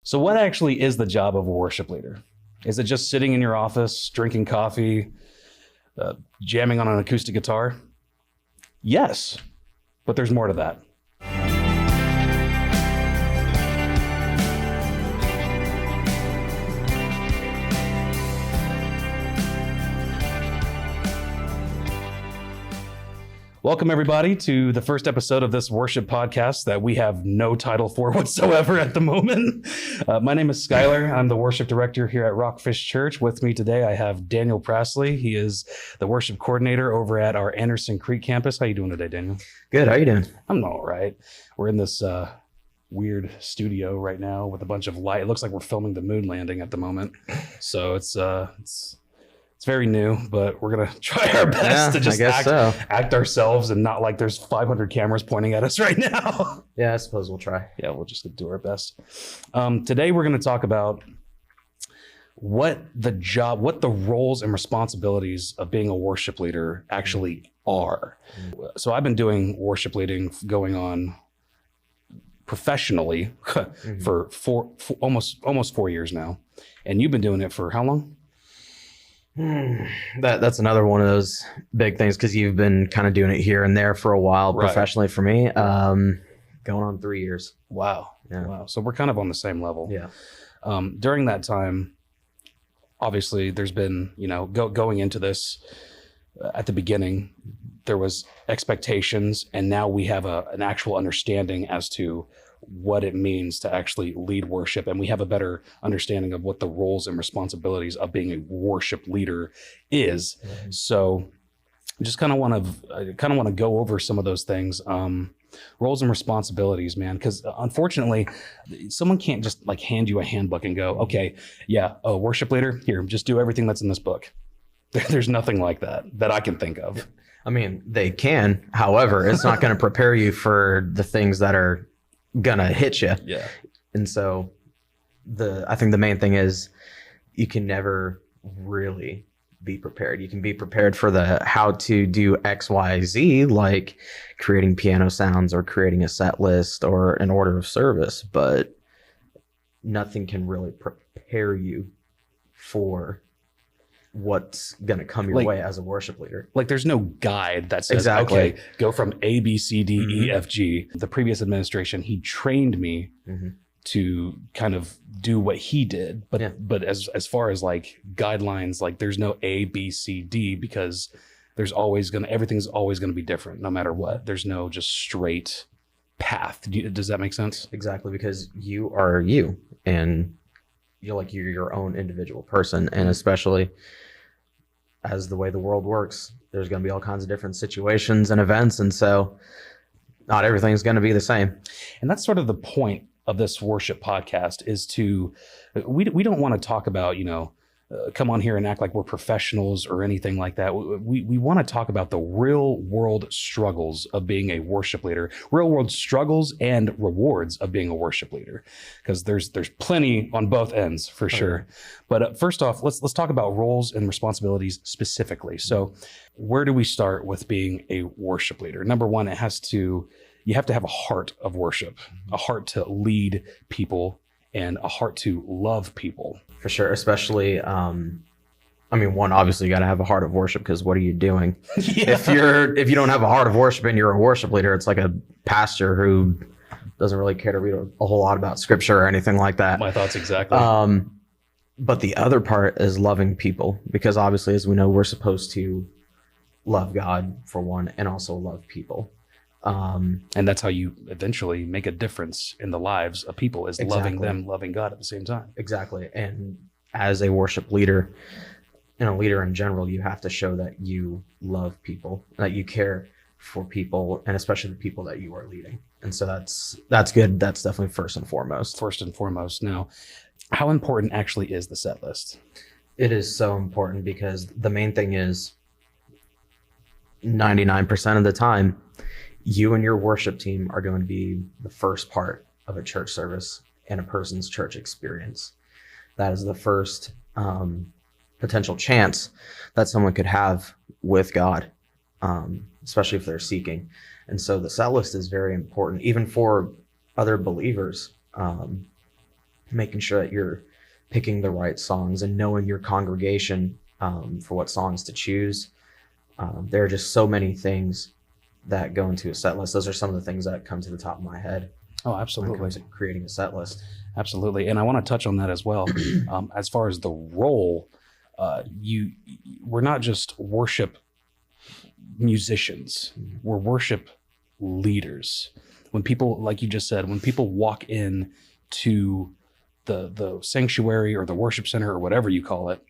So what actually is the job of a worship leader? Is it just sitting in your office, drinking coffee, jamming on an acoustic guitar? Yes, but there's more to that. Welcome, everybody, to the first episode of this worship podcast that we have no title for whatsoever at the moment. My name is Skylar. I'm the worship director here at RockFish Church. With me today, I have Daniel Prasley. He is the worship coordinator over at our Anderson Creek campus. How you doing today, Daniel? Good. How you doing? I'm all right. We're in this weird studio right now with a bunch of light. It looks like we're filming the moon landing at the moment. So it's very new, but we're going to try our best to just act ourselves and not like there's 500 cameras pointing at us right now. Yeah, I suppose we'll try. Yeah, we'll just do our best. Today, we're going to talk about what the roles and responsibilities of being a worship leader actually are. So I've been doing worship leading going on professionally for almost 4 years now. And you've been doing it for how long? That's another one of those big things because you've been kind of doing it here and there for a while professionally for me. Going on 3 years. Wow. Yeah. Wow. So we're kind of on the same level. Yeah. During that time, obviously there's been, going into this at the beginning, there was expectations, and now we have an actual understanding as to what it means to actually lead worship, and we have a better understanding of what the roles and responsibilities of being a worship leader is. Mm-hmm. So just kind of want to go over some of those things, roles and responsibilities, man, because unfortunately someone can't just like hand you a handbook and go, okay, yeah, a worship leader, here, just do everything that's in this book. There's nothing like that I can think of. I mean, they can, however, it's not going to prepare you for the things that are gonna hit you. Yeah. And so I think the main thing is you can never really be prepared. You can be prepared for the how to do X, Y, Z, like creating piano sounds or creating a set list or an order of service, but nothing can really prepare you for what's going to come your way as a worship leader. Like there's no guide that says, okay, go from A, B, C, D, E, F, G. The previous administration, he trained me to kind of do what he did. But as far as like guidelines, like there's no A, B, C, D, because everything's always going to be different no matter what. There's no just straight path. Does that make sense? Exactly. Because you are you, and you're your own individual person. And especially as the way the world works, there's going to be all kinds of different situations and events. And so not everything's going to be the same. And that's sort of the point of this worship podcast is we don't want to talk about, come on here and act like we're professionals or anything like that. We want to talk about the real world struggles of being a worship leader, real world struggles and rewards of being a worship leader, because there's plenty on both ends for sure. Yeah. But first off, let's talk about roles and responsibilities specifically. So where do we start with being a worship leader? Number one, you have to have a heart of worship, a heart to lead people, and a heart to love people. For sure, especially, one, obviously you got to have a heart of worship, because what are you doing? Yeah. If you don't have a heart of worship and you're a worship leader, it's like a pastor who doesn't really care to read a whole lot about scripture or anything like that. My thoughts exactly. But the other part is loving people, because obviously, as we know, we're supposed to love God for one, and also love people. And that's how you eventually make a difference in the lives of people, is loving them, loving God at the same time. Exactly. And as a worship leader and a leader in general, you have to show that you love people, that you care for people, and especially the people that you are leading. And so that's good. That's definitely first and foremost. First and foremost. Now, how important actually is the set list? It is so important, because the main thing is 99% of the time, you and your worship team are going to be the first part of a church service and a person's church experience. That is the first potential chance that someone could have with God, especially if they're seeking. And so the set list is very important, even for other believers. making sure that you're picking the right songs and knowing your congregation for what songs to choose. There are just so many things that go into a set list. Those are some of the things that come to the top of my head. Oh, When it absolutely. comes to creating a set list. Absolutely. And I want to touch on that as well. As far as the role, we're not just worship musicians, we're worship leaders. When people, like you just said, when people walk in to the sanctuary or the worship center or whatever you call it,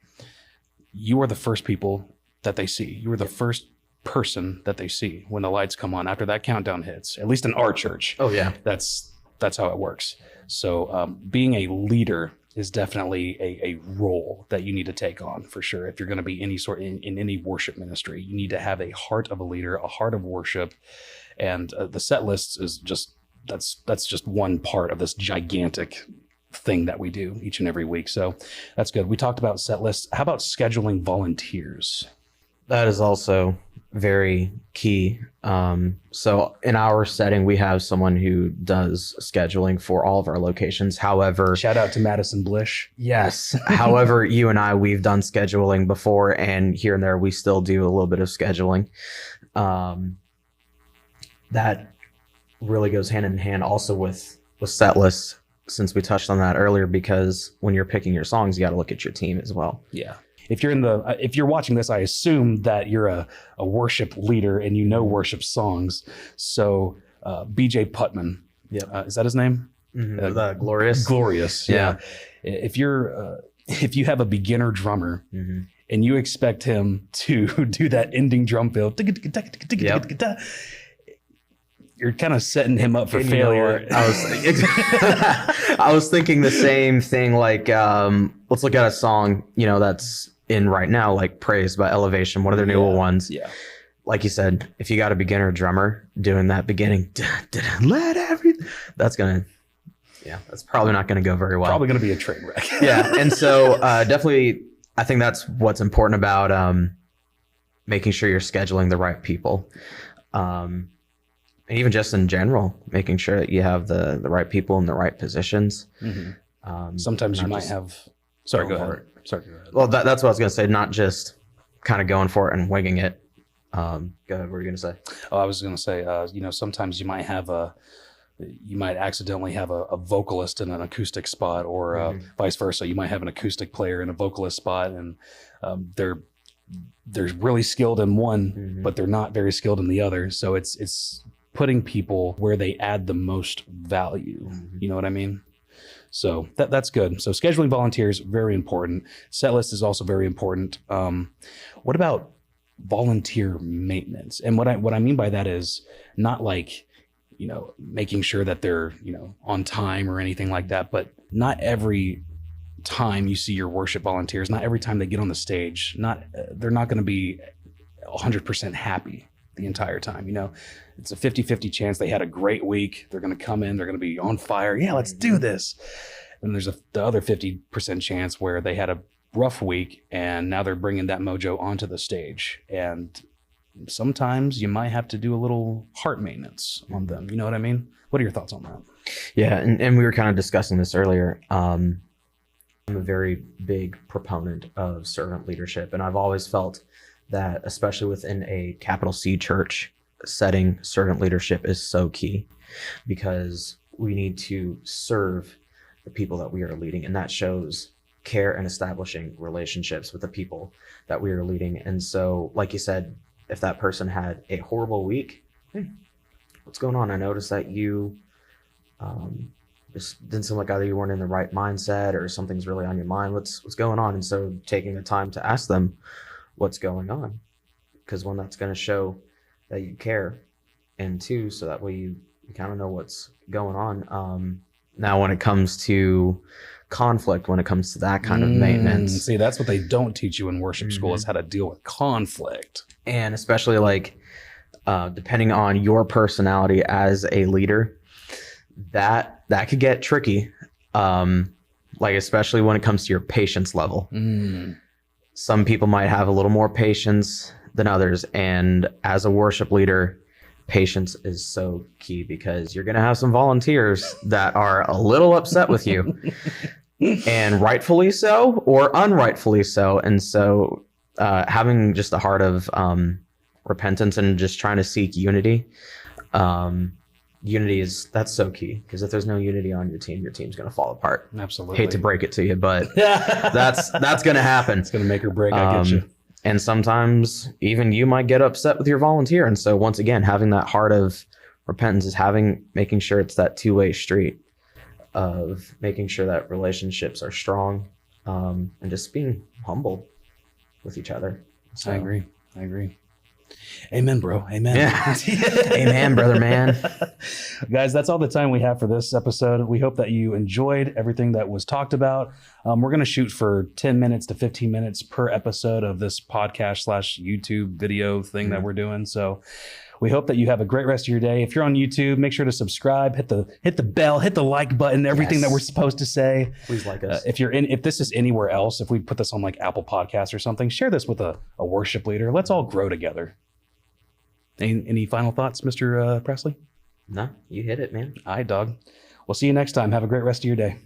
you are the first people that they see. You are the first person that they see when the lights come on after that countdown hits, at least in our church. Oh yeah. That's how it works. So being a leader is definitely a role that you need to take on for sure. If you're going to be any sort in any worship ministry, you need to have a heart of a leader, a heart of worship. And the set lists is just, that's just one part of this gigantic thing that we do each and every week. So that's good. We talked about set lists. How about scheduling volunteers? That is also very key. So in our setting, we have someone who does scheduling for all of our locations. However, Shout out to Madison Blish. yes. However, you and I, we've done scheduling before, and here and there, we still do a little bit of scheduling. That really goes hand in hand also with set lists, since we touched on that earlier, because when you're picking your songs, you got to look at your team as well. Yeah. If you're watching this, I assume that you're a worship leader and you know worship songs. So BJ Putman, is that his name? Mm-hmm. The Glorious. Glorious, yeah. If you have a beginner drummer Mm-hmm. and you expect him to do that ending drum fill, you're kind of setting him up for And you know failure. what? I was thinking the same thing. Like, let's look at a song, that's in right now, like Praise by Elevation, one of their newer ones. Yeah. Like you said, if you got a beginner drummer doing that beginning, that's probably not going to go very well. Probably going to be a train wreck. Yeah. And so definitely, I think that's what's important about making sure you're scheduling the right people. And even just in general, making sure that you have the right people in the right positions. Mm-hmm. Sometimes you might have. Sorry, go ahead. Sorry, go ahead. Well, that's what I was going to say. Not just kind of going for it and winging it. Go ahead. What were you going to say? Oh, I was going to say, sometimes you might accidentally have a vocalist in an acoustic spot, or vice versa. You might have an acoustic player in a vocalist spot, and they're really skilled in one, but they're not very skilled in the other. So it's putting people where they add the most value. You know what I mean? So that's good. So scheduling volunteers, very important. Set list is also very important. What about volunteer maintenance? And what I mean by that is not like, making sure that they're, on time or anything like that, but not every time you see your worship volunteers, not every time they get on the stage, they're not going to be 100% happy the entire time. It's a 50-50 chance they had a great week. They're going to come in, they're going to be on fire. Yeah, let's do this. And there's the other 50% chance where they had a rough week and now they're bringing that mojo onto the stage. And sometimes you might have to do a little heart maintenance on them. You know what I mean? What are your thoughts on that? Yeah. And we were kind of discussing this earlier. I'm a very big proponent of servant leadership. And I've always felt that, especially within a capital C church setting, servant leadership is so key, because we need to serve the people that we are leading. And that shows care and establishing relationships with the people that we are leading. And so, like you said, if that person had a horrible week, hey, what's going on? I noticed that you just didn't seem like either you weren't in the right mindset or something's really on your mind. What's going on? And so taking the time to ask them what's going on, because one, that's going to show that you care, and two, so that way you kind of know what's going on. Now, when it comes to conflict, when it comes to that kind of maintenance, see, that's what they don't teach you in worship school, is how to deal with conflict. And especially like depending on your personality as a leader, that could get tricky. Like especially when it comes to your patience level. Some people might have a little more patience than others, and as a worship leader, patience is so key, because you're going to have some volunteers that are a little upset with you, and rightfully so or unrightfully so. And so having just a heart of repentance and just trying to seek unity. Unity that's so key, because if there's no unity on your team's going to fall apart. Absolutely. Hate to break it to you, but that's going to happen. It's going to make or break. I get you. And sometimes even you might get upset with your volunteer. And so once again, having that heart of repentance is making sure it's that two-way street of making sure that relationships are strong, and just being humble with each other. So, I agree. Amen, bro. Amen. Yeah. Amen, brother, man. Guys, that's all the time we have for this episode. We hope that you enjoyed everything that was talked about. We're going to shoot for 10 minutes to 15 minutes per episode of this podcast / YouTube video thing that we're doing. So we hope that you have a great rest of your day. If you're on YouTube, make sure to subscribe, hit the bell, hit the like button, everything that we're supposed to say. Please like us. If this is anywhere else, if we put this on like Apple Podcasts or something, share this with a worship leader. Let's all grow together. Any final thoughts, Mr. Presley? No, you hit it, man. All right, dog. We'll see you next time. Have a great rest of your day.